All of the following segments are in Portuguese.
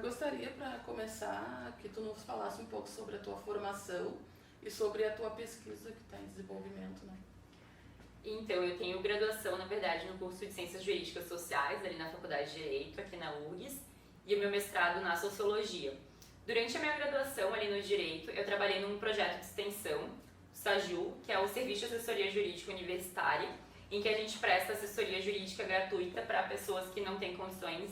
Gostaria, para começar, que tu nos falasse um pouco sobre a tua formação e sobre a tua pesquisa que está em desenvolvimento, né? Então, eu tenho graduação, na verdade, no curso de Ciências Jurídicas Sociais, ali na Faculdade de Direito, aqui na URGS, e o meu mestrado na Sociologia. Durante a minha graduação ali no Direito, eu trabalhei num projeto de extensão, o SAJU, que é o Serviço de Assessoria Jurídica Universitária, em que a gente presta assessoria jurídica gratuita para pessoas que não têm condições,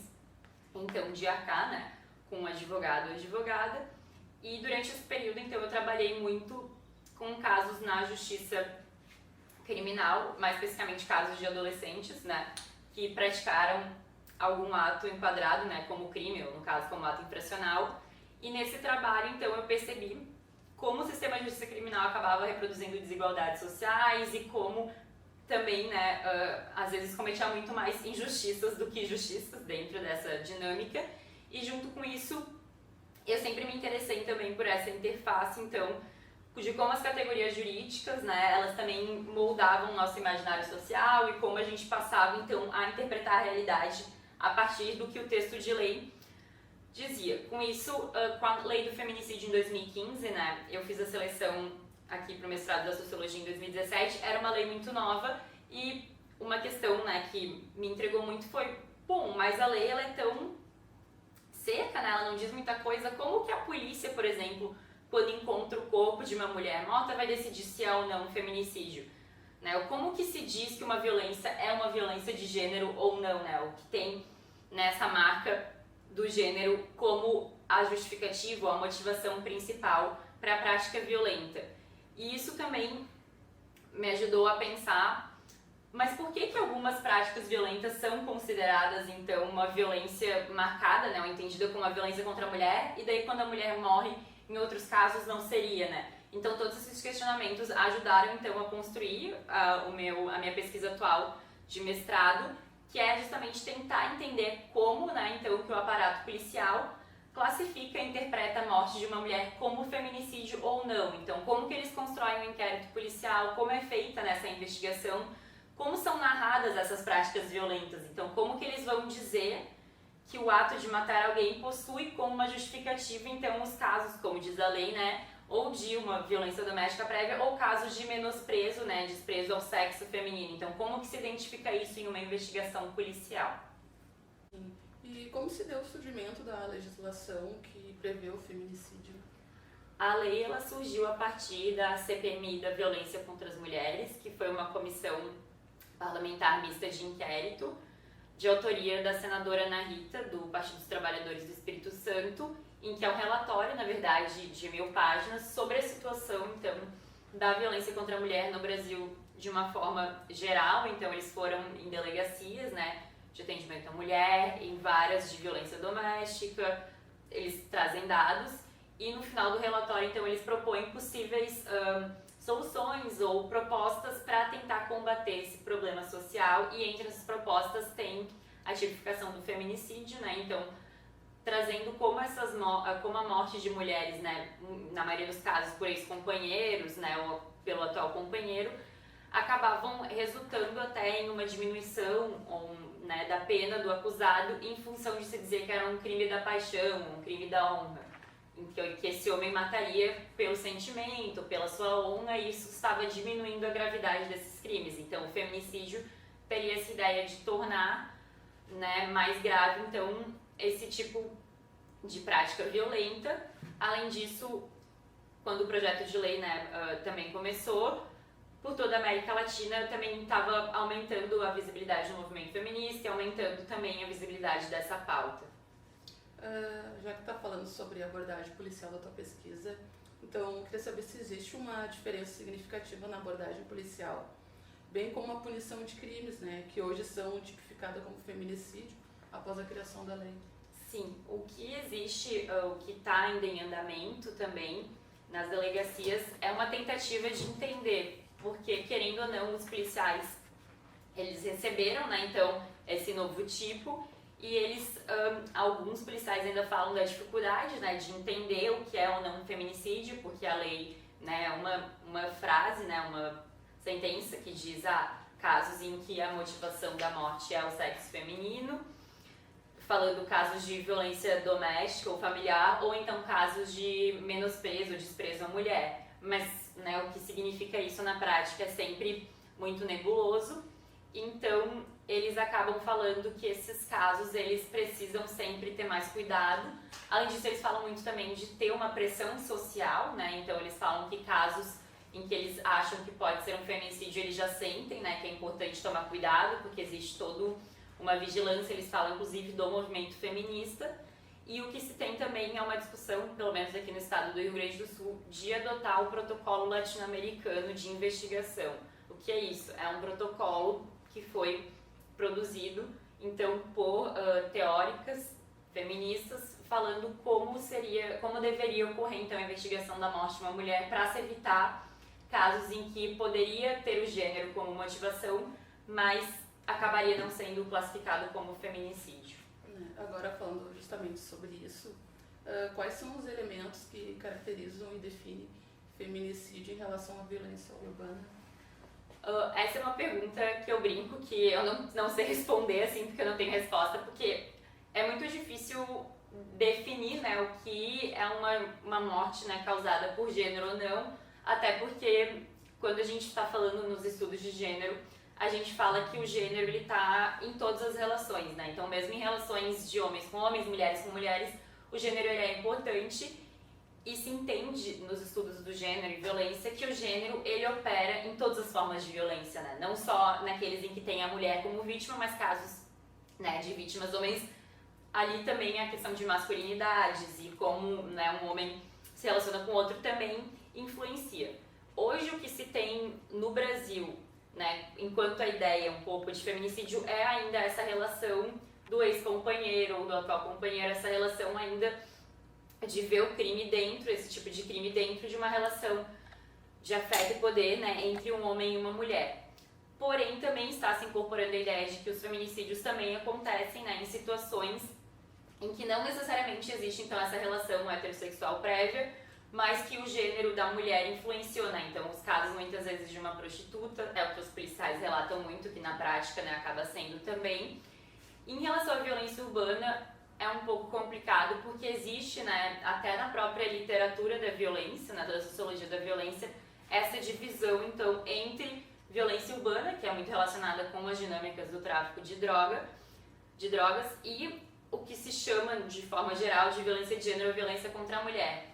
então, de arcar, né, com um advogado ou advogada. E durante esse período, então, eu trabalhei muito com casos na justiça criminal, mais especificamente casos de adolescentes, né, que praticaram algum ato enquadrado, né, como crime, ou no caso como ato infracional. E nesse trabalho, então, eu percebi como o sistema de justiça criminal acabava reproduzindo desigualdades sociais e como também, né, às vezes cometia muito mais injustiças do que justiças dentro dessa dinâmica. E junto com isso, eu sempre me interessei também por essa interface, então, de como as categorias jurídicas, né, elas também moldavam o nosso imaginário social e como a gente passava, então, a interpretar a realidade a partir do que o texto de lei dizia. Com isso, com a lei do feminicídio em 2015, né, eu fiz a seleção aqui para o mestrado da Sociologia em 2017, era uma lei muito nova e uma questão, né, que me entregou muito foi, bom, mas a lei ela é tão seca, né, ela não diz muita coisa, como que a polícia, por exemplo, quando encontra o corpo de uma mulher morta, vai decidir se é ou não um feminicídio? Né? Como que se diz que uma violência é uma violência de gênero ou não? Né? O que tem nessa marca do gênero como a justificativa ou a motivação principal para a prática violenta. E isso também me ajudou a pensar, mas por que algumas práticas violentas são consideradas, então, uma violência marcada, né, ou entendida como uma violência contra a mulher, e daí quando a mulher morre, em outros casos não seria, né? Então todos esses questionamentos ajudaram então a construir a minha pesquisa atual de mestrado, que é justamente tentar entender como, né, então, que o aparato policial classifica e interpreta a morte de uma mulher como feminicídio ou não. Então, como que eles constroem um inquérito policial, como é feita nessa investigação, como são narradas essas práticas violentas. Então, como que eles vão dizer que o ato de matar alguém possui como uma justificativa, então, os casos, como diz a lei, né, ou de uma violência doméstica prévia, ou casos de menosprezo, né, desprezo ao sexo feminino. Então, como que se identifica isso em uma investigação policial? E como se deu o surgimento da legislação que prevê o feminicídio? A lei ela surgiu a partir da CPMI da violência contra as mulheres, que foi uma comissão parlamentar mista de inquérito, de autoria da senadora Ana Rita, do Partido dos Trabalhadores do Espírito Santo, em que é um relatório, na verdade, de 1000 páginas, sobre a situação, então, da violência contra a mulher no Brasil de uma forma geral. Então, eles foram em delegacias, né, de atendimento à mulher, em várias de violência doméstica, eles trazem dados, e no final do relatório, então, eles propõem possíveis soluções ou propostas para tentar combater esse problema social, e entre essas propostas tem a tipificação do feminicídio, né, então trazendo como como a morte de mulheres, né, na maioria dos casos por ex-companheiros, né, ou pelo atual companheiro, acabavam resultando até em uma diminuição ou, né, da pena do acusado em função de se dizer que era um crime da paixão, um crime da honra, em que esse homem mataria pelo sentimento, pela sua honra, e isso estava diminuindo a gravidade desses crimes. Então, o feminicídio teria essa ideia de tornar, né, mais grave, então, esse tipo de prática violenta. Além disso, quando o projeto de lei, né, também começou, por toda a América Latina também estava aumentando a visibilidade do movimento feminista e aumentando também a visibilidade dessa pauta. Já que está falando sobre a abordagem policial da tua pesquisa, então queria saber se existe uma diferença significativa na abordagem policial, bem como a punição de crimes, né, que hoje são tipificadas como feminicídio após a criação da lei. Sim, o que existe, o que está ainda em andamento também nas delegacias é uma tentativa de entender, porque querendo ou não os policiais, eles receberam, né, então, esse novo tipo, e eles, alguns policiais ainda falam da dificuldade, né, de entender o que é ou não um feminicídio, porque a lei, né, é uma frase, né, uma sentença que diz casos em que a motivação da morte é o sexo feminino. falando casos de violência doméstica ou familiar, ou então casos de menosprezo ou desprezo à mulher. Mas, né, o que significa isso na prática é sempre muito nebuloso. Então, eles acabam falando que esses casos, eles precisam sempre ter mais cuidado. Além disso, eles falam muito também de ter uma pressão social, né? Então, eles falam que casos em que eles acham que pode ser um feminicídio, eles já sentem, né, que é importante tomar cuidado, porque existe toda uma vigilância, eles falam inclusive do movimento feminista. E o que se tem também é uma discussão, pelo menos aqui no estado do Rio Grande do Sul, de adotar o protocolo latino-americano de investigação. O que é isso? É um protocolo que foi produzido, então, por teóricas feministas, falando como deveria ocorrer, então, a investigação da morte de uma mulher para se evitar casos em que poderia ter o gênero como motivação, mas acabaria não sendo classificado como feminicídio. Agora, falando justamente sobre isso, quais são os elementos que caracterizam e definem feminicídio em relação à violência urbana? Essa é uma pergunta que eu brinco, que eu não sei responder, assim, porque eu não tenho resposta, porque é muito difícil definir, né, o que é uma morte, né, causada por gênero ou não, até porque quando a gente está falando nos estudos de gênero, a gente fala que o gênero está em todas as relações, né? Então, mesmo em relações de homens com homens, mulheres com mulheres, o gênero ele é importante e se entende nos estudos do gênero e violência que o gênero ele opera em todas as formas de violência, né? Não só naqueles em que tem a mulher como vítima, mas casos, né, de vítimas homens, ali também a questão de masculinidades e como, né, um homem se relaciona com o outro também influencia. Hoje o que se tem no Brasil, né, enquanto a ideia um pouco de feminicídio é ainda essa relação do ex-companheiro ou do atual companheiro, essa relação ainda de ver o crime dentro, esse tipo de crime dentro de uma relação de afeto e poder, né, entre um homem e uma mulher. Porém, também está se incorporando a ideia de que os feminicídios também acontecem, né, em situações em que não necessariamente existe então essa relação heterossexual prévia, mas que o gênero da mulher influenciou, né? Então, os casos muitas vezes de uma prostituta, é o que os policiais relatam muito, que na prática, né, acaba sendo também. Em relação à violência urbana, é um pouco complicado, porque existe, né, até na própria literatura da violência, né, da sociologia da violência, essa divisão, então, entre violência urbana, que é muito relacionada com as dinâmicas do tráfico de drogas, e o que se chama, de forma geral, de violência de gênero ou violência contra a mulher.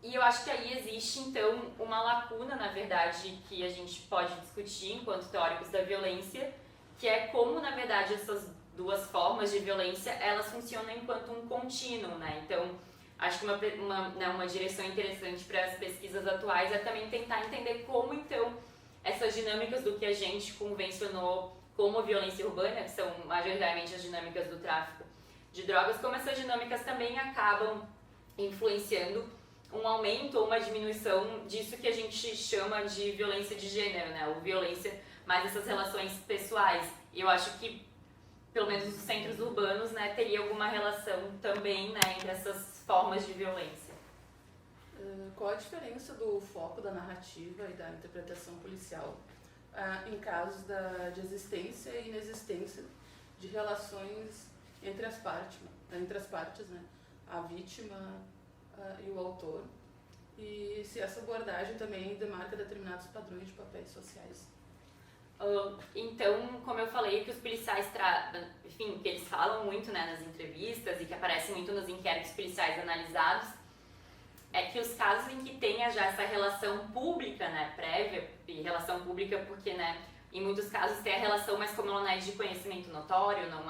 E eu acho que aí existe, então, uma lacuna, na verdade, que a gente pode discutir enquanto teóricos da violência, que é como, na verdade, essas duas formas de violência, elas funcionam enquanto um contínuo, né? Então, acho que uma direção interessante para as pesquisas atuais é também tentar entender como, então, essas dinâmicas do que a gente convencionou como violência urbana, que são majoritariamente as dinâmicas do tráfico de drogas, como essas dinâmicas também acabam influenciando um aumento ou uma diminuição disso que a gente chama de violência de gênero, né? Ou violência mais essas relações pessoais. E eu acho que, pelo menos nos centros urbanos, né, teria alguma relação também, né, entre essas formas de violência. Qual a diferença do foco da narrativa e da interpretação policial em casos de existência e inexistência de relações entre as partes, né? A vítima e o autor, e se essa abordagem também demarca determinados padrões de papéis sociais? Então, como eu falei, que os policiais enfim, que eles falam muito, né, nas entrevistas e que aparecem muito nos inquéritos policiais analisados, é que os casos em que tenha já essa relação pública, né, prévia, e relação pública porque, né, em muitos casos tem a relação, mas como ela não é de conhecimento notório, não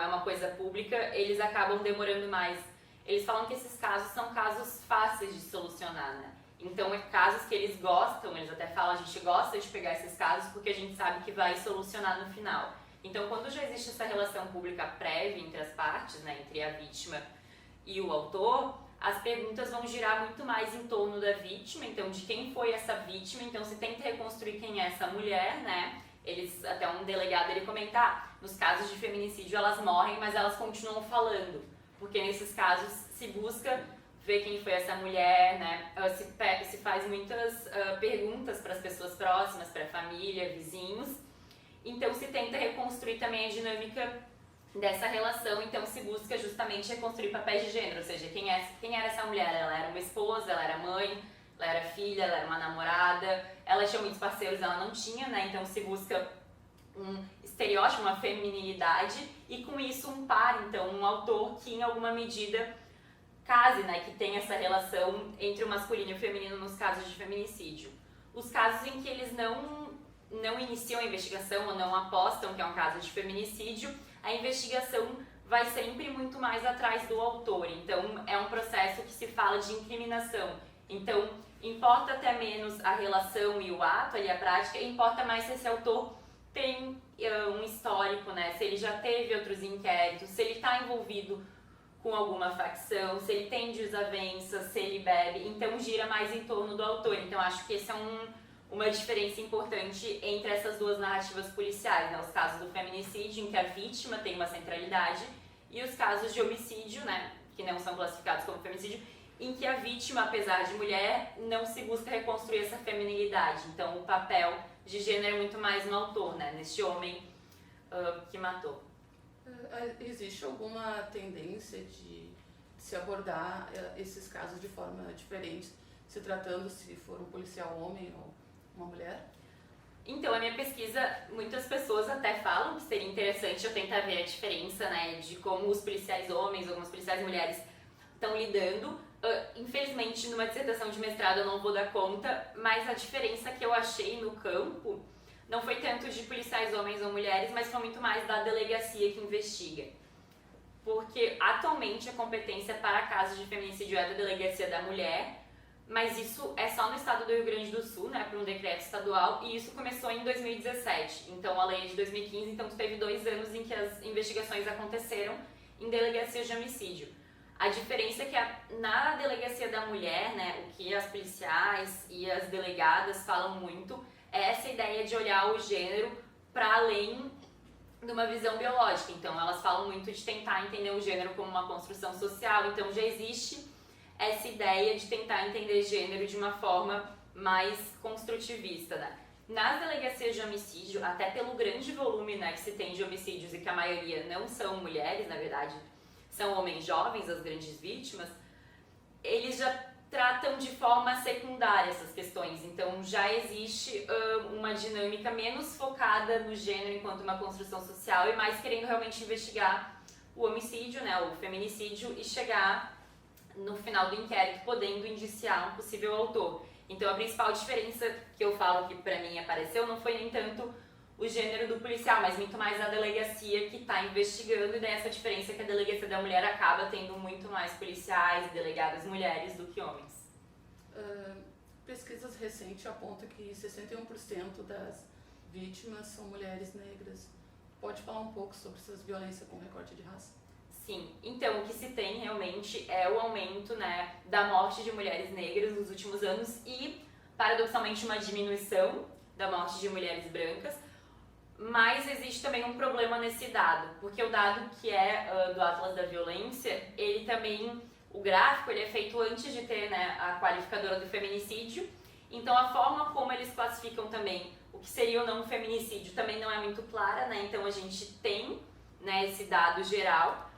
é uma coisa pública, eles acabam demorando mais. Eles falam que esses casos são casos fáceis de solucionar, né? Então, é casos que eles gostam, eles até falam, a gente gosta de pegar esses casos porque a gente sabe que vai solucionar no final. Então, quando já existe essa relação pública prévia entre as partes, né, entre a vítima e o autor, as perguntas vão girar muito mais em torno da vítima, então, de quem foi essa vítima, então se tenta reconstruir quem é essa mulher, né? Até um delegado ele comenta, nos casos de feminicídio elas morrem, mas elas continuam falando, porque nesses casos se busca ver quem foi essa mulher, né? Se faz muitas perguntas para as pessoas próximas, para a família, vizinhos, então se tenta reconstruir também a dinâmica dessa relação, então se busca justamente reconstruir papéis de gênero, ou seja, quem era essa mulher? Ela era uma esposa, ela era mãe, ela era filha, ela era uma namorada, ela tinha muitos parceiros, ela não tinha, né? Então se busca um estereótipo, uma feminilidade e com isso um par, então um autor que em alguma medida case, né? Que tem essa relação entre o masculino e o feminino nos casos de feminicídio. Os casos em que eles não iniciam a investigação ou não apostam que é um caso de feminicídio, a investigação vai sempre muito mais atrás do autor. Então, é um processo que se fala de incriminação. Então, importa até menos a relação e o ato, ali a prática, importa mais se esse autor tem um histórico, né? Se ele já teve outros inquéritos, se ele está envolvido com alguma facção, se ele tem desavenças, se ele bebe. Então, gira mais em torno do autor. Então, acho que esse é uma diferença importante entre essas duas narrativas policiais, né? Os casos do feminicídio, em que a vítima tem uma centralidade, e os casos de homicídio, né? Que não são classificados como feminicídio, em que a vítima, apesar de mulher, não se busca reconstruir essa feminilidade. Então, o papel de gênero é muito mais no autor, né? Neste homem que matou. Existe alguma tendência de se abordar esses casos de forma diferente, se tratando se for um policial homem ou uma mulher? Então, a minha pesquisa, muitas pessoas até falam que seria interessante eu tentar ver a diferença, né, de como os policiais homens ou os policiais mulheres estão lidando. Infelizmente, numa dissertação de mestrado eu não vou dar conta, mas a diferença que eu achei no campo não foi tanto de policiais homens ou mulheres, mas foi muito mais da delegacia que investiga. Porque atualmente a competência para casos de feminicídio é da delegacia da mulher, mas isso é só no estado do Rio Grande do Sul, né, por um decreto estadual, e isso começou em 2017. Então a lei é de 2015, então teve 2 anos em que as investigações aconteceram em delegacias de homicídio. A diferença é que na delegacia da mulher, né, o que as policiais e as delegadas falam muito é essa ideia de olhar o gênero para além de uma visão biológica. Então elas falam muito de tentar entender o gênero como uma construção social, então já existe essa ideia de tentar entender gênero de uma forma mais construtivista, né? Nas delegacias de homicídio, até pelo grande volume, né, que se tem de homicídios e que a maioria não são mulheres, na verdade, são homens jovens, as grandes vítimas, eles já tratam de forma secundária essas questões. Então já existe uma dinâmica menos focada no gênero enquanto uma construção social e mais querendo realmente investigar o homicídio, né, o feminicídio, e chegar no final do inquérito podendo indiciar um possível autor. Então a principal diferença que eu falo que pra mim apareceu não foi nem tanto o gênero do policial, mas muito mais a delegacia que está investigando, e daí essa diferença que a delegacia da mulher acaba tendo muito mais policiais, delegadas mulheres do que homens. Pesquisas recentes apontam que 61% das vítimas são mulheres negras. Pode falar um pouco sobre essas violências com recorte de raça? Sim, então o que se tem realmente é o aumento, né, da morte de mulheres negras nos últimos anos e, paradoxalmente, uma diminuição da morte de mulheres brancas, mas existe também um problema nesse dado, porque o dado que é do Atlas da Violência, ele também, o gráfico, ele é feito antes de ter, né, a qualificadora do feminicídio, então a forma como eles classificam também o que seria ou não um feminicídio também não é muito clara, né, então a gente tem, né, esse dado geral,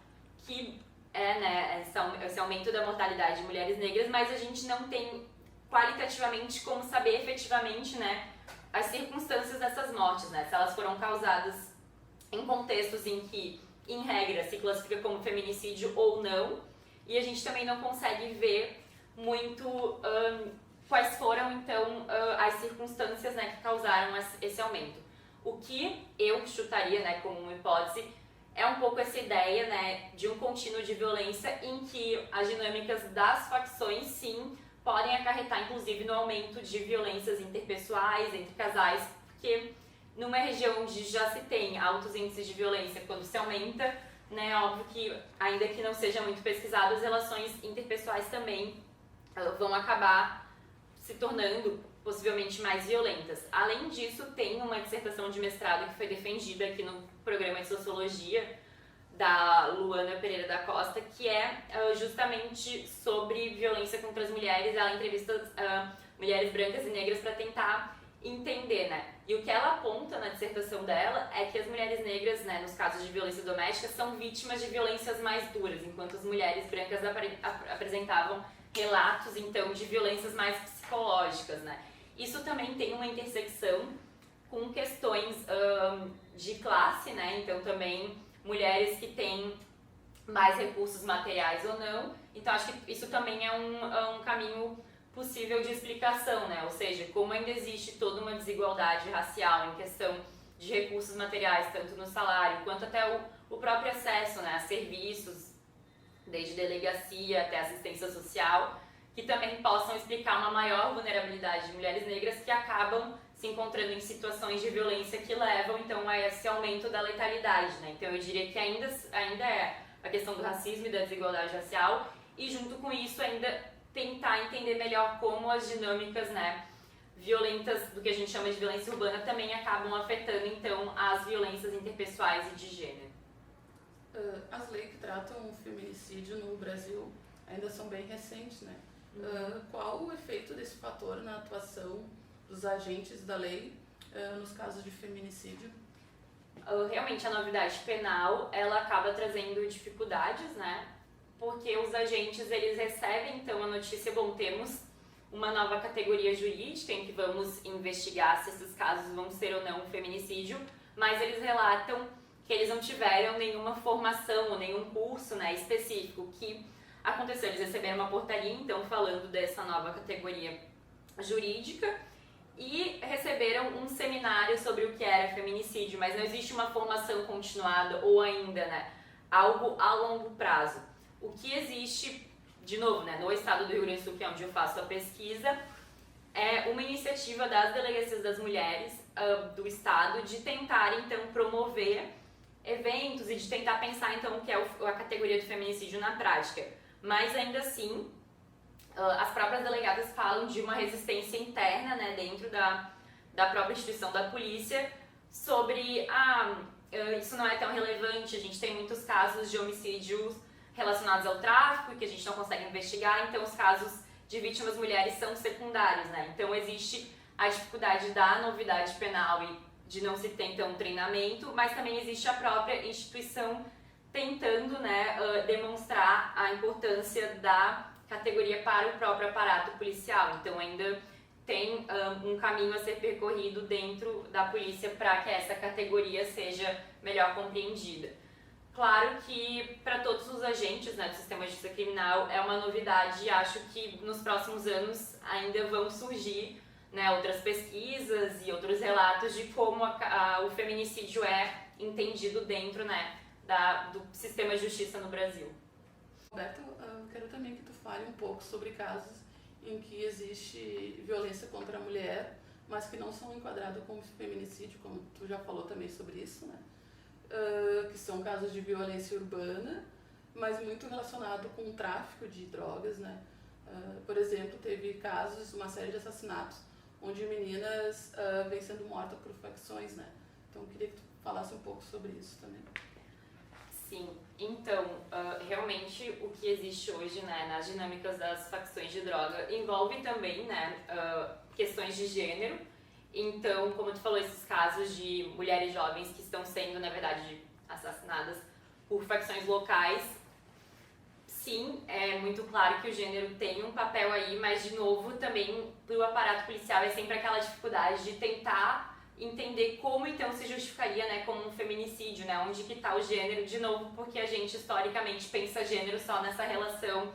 que é, né, esse aumento da mortalidade de mulheres negras, mas a gente não tem qualitativamente como saber efetivamente, né, as circunstâncias dessas mortes, né, se elas foram causadas em contextos em que, em regra, se classifica como feminicídio ou não, e a gente também não consegue ver muito quais foram, então, as circunstâncias, né, que causaram esse aumento. O que eu chutaria, né, como uma hipótese, é um pouco essa ideia, né, de um contínuo de violência em que as dinâmicas das facções, sim, podem acarretar, inclusive, no aumento de violências interpessoais, entre casais, porque numa região onde já se tem altos índices de violência, quando se aumenta, né, é óbvio que, ainda que não seja muito pesquisado, as relações interpessoais também vão acabar se tornando possivelmente mais violentas. Além disso, tem uma dissertação de mestrado que foi defendida aqui no programa de Sociologia da Luana Pereira da Costa, que é justamente sobre violência contra as mulheres. Ela entrevista mulheres brancas e negras para tentar entender, né? E o que ela aponta na dissertação dela é que as mulheres negras, né, nos casos de violência doméstica, são vítimas de violências mais duras, enquanto as mulheres brancas apresentavam relatos, então, de violências mais psicológicas, né? Isso também tem uma intersecção com questões de classe, né? Então, também mulheres que têm mais recursos materiais ou não. Então, acho que isso também é um caminho possível de explicação, né? Ou seja, como ainda existe toda uma desigualdade racial em questão de recursos materiais, tanto no salário quanto até o próprio acesso, né, a serviços, desde delegacia até assistência social, que também possam explicar uma maior vulnerabilidade de mulheres negras que acabam se encontrando em situações de violência que levam, então, a esse aumento da letalidade, né? Então, eu diria que ainda é a questão do racismo e da desigualdade racial, e junto com isso ainda tentar entender melhor como as dinâmicas, né, violentas, do que a gente chama de violência urbana, também acabam afetando, então, as violências interpessoais e de gênero. As leis que tratam o feminicídio no Brasil ainda são bem recentes, né? Qual o efeito desse fator na atuação dos agentes da lei nos casos de feminicídio? Realmente, a novidade penal, ela acaba trazendo dificuldades, né? Porque os agentes, eles recebem, então, a notícia, bom, temos uma nova categoria jurídica em que vamos investigar se esses casos vão ser ou não um feminicídio, mas eles relatam que eles não tiveram nenhuma formação ou nenhum curso, né, específico. O que aconteceu? Eles receberam uma portaria, então, falando dessa nova categoria jurídica e receberam um seminário sobre o que era feminicídio, mas não existe uma formação continuada ou ainda, né, algo a longo prazo. O que existe, de novo, né, no estado do Rio Grande do Sul, que é onde eu faço a pesquisa, é uma iniciativa das delegacias das mulheres do estado de tentar, então, promover eventos e de tentar pensar, então, o que é a categoria do feminicídio na prática. Mas, ainda assim, as próprias delegadas falam de uma resistência interna, né, dentro da própria instituição da polícia sobre, isso não é tão relevante, a gente tem muitos casos de homicídios relacionados ao tráfico e que a gente não consegue investigar, então os casos de vítimas mulheres são secundários, né? Então existe a dificuldade da novidade penal e de não se ter, então, treinamento, mas também existe a própria instituição tentando, né, demonstrar a importância da categoria para o próprio aparato policial. Então ainda tem um caminho a ser percorrido dentro da polícia para que essa categoria seja melhor compreendida. Claro que para todos os agentes, né, do sistema de justiça criminal é uma novidade e acho que nos próximos anos ainda vão surgir, né, outras pesquisas e outros relatos de como o feminicídio é entendido dentro, né, do sistema de justiça no Brasil. Roberto, eu quero também que tu fale um pouco sobre casos em que existe violência contra a mulher, mas que não são enquadrados como feminicídio, como tu já falou também sobre isso, né? Que são casos de violência urbana, mas muito relacionado com o tráfico de drogas, né? Por exemplo, teve casos, uma série de assassinatos, onde meninas vêm sendo mortas por facções, né? Então, eu queria que tu falasse um pouco sobre isso também. Sim, então, realmente o que existe hoje, né, nas dinâmicas das facções de droga envolve também, né, questões de gênero. Então, como tu falou, esses casos de mulheres jovens que estão sendo, na verdade, assassinadas por facções locais, sim, é muito claro que o gênero tem um papel aí, mas, de novo, também para o aparato policial é sempre aquela dificuldade de tentar entender como, então, se justificaria, né, como um feminicídio, né, onde que está o gênero, de novo, porque a gente, historicamente, pensa gênero só nessa relação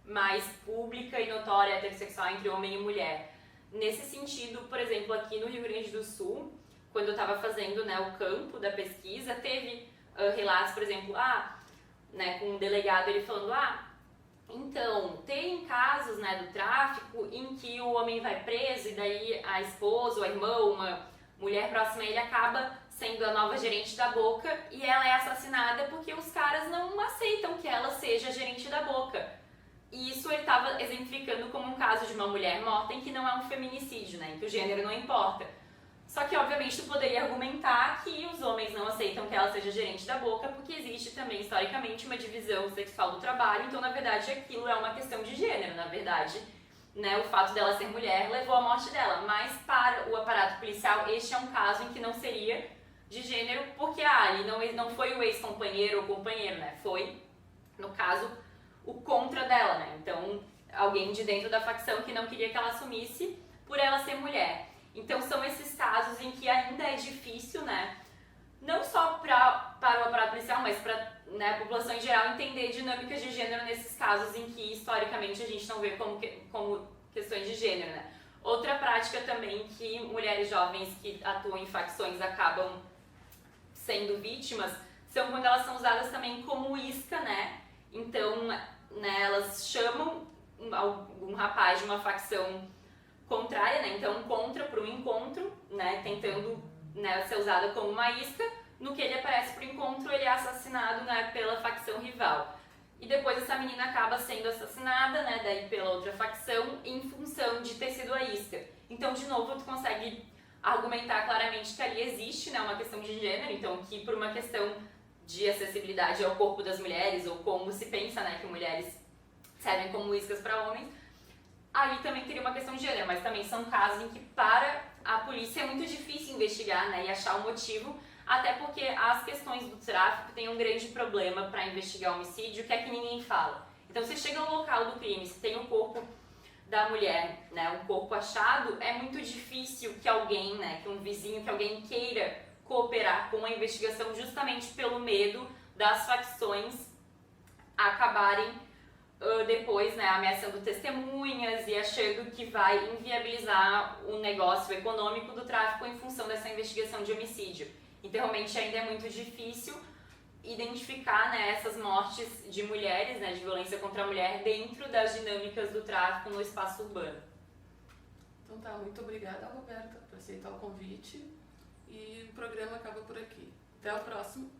mais pública e notória, heterossexual, entre homem e mulher. Nesse sentido, por exemplo, aqui no Rio Grande do Sul, quando eu estava fazendo, né, o campo da pesquisa, teve relatos, por exemplo, né, com um delegado ele falando, então, tem casos, né, do tráfico em que o homem vai preso e daí a esposa ou a irmã ou uma mulher próxima a ele acaba sendo a nova gerente da Boca e ela é assassinada porque os caras não aceitam que ela seja a gerente da Boca. E isso ele estava exemplificando como um caso de uma mulher morta em que não é um feminicídio, né, em que o gênero não importa. Só que, obviamente, tu poderia argumentar que os homens não aceitam que ela seja gerente da Boca porque existe também, historicamente, uma divisão sexual do trabalho. Então, na verdade, aquilo é uma questão de gênero, na verdade. né, o fato dela ser mulher levou à morte dela. Mas para o aparato policial, este é um caso em que não seria de gênero, porque ali não foi o ex-companheiro ou companheiro, né? Foi, no caso, o contra dela, né? Então, alguém de dentro da facção que não queria que ela assumisse por ela ser mulher. Então, são esses casos em que ainda é difícil, né? Não só para o aparato policial, mas para, né, a população em geral entender dinâmicas de gênero nesses casos em que, historicamente, a gente não vê como questões de gênero, né? Outra prática também que mulheres jovens que atuam em facções acabam sendo vítimas são quando elas são usadas também como isca, né? Então, né, elas chamam algum rapaz de uma facção contrária, né? Então, contra para um encontro, né? Tentando, né, ser usada como uma isca. No que ele aparece para o encontro, ele é assassinado, né, pela facção rival. E depois essa menina acaba sendo assassinada, né, daí pela outra facção, em função de ter sido a isca. Então, de novo, tu consegue argumentar claramente que ali existe, né, uma questão de gênero, então que por uma questão de acessibilidade ao corpo das mulheres, ou como se pensa, né, que mulheres servem como iscas para homens, ali também teria uma questão de gênero, mas também são casos em que para a polícia é muito difícil investigar, né, e achar o motivo, até porque as questões do tráfico têm um grande problema para investigar homicídio, que é que ninguém fala. Então, você chega ao local do crime, se tem o corpo da mulher, né, um corpo achado, é muito difícil que alguém, né, que um vizinho, que alguém queira cooperar com a investigação justamente pelo medo das facções acabarem depois, né, ameaçando testemunhas e achando que vai inviabilizar o negócio econômico do tráfico em função dessa investigação de homicídio. Então, realmente ainda é muito difícil identificar, né, essas mortes de mulheres, né, de violência contra a mulher dentro das dinâmicas do tráfico no espaço urbano. Então tá, muito obrigada, Roberta, por aceitar o convite, e o programa acaba por aqui. Até o próximo.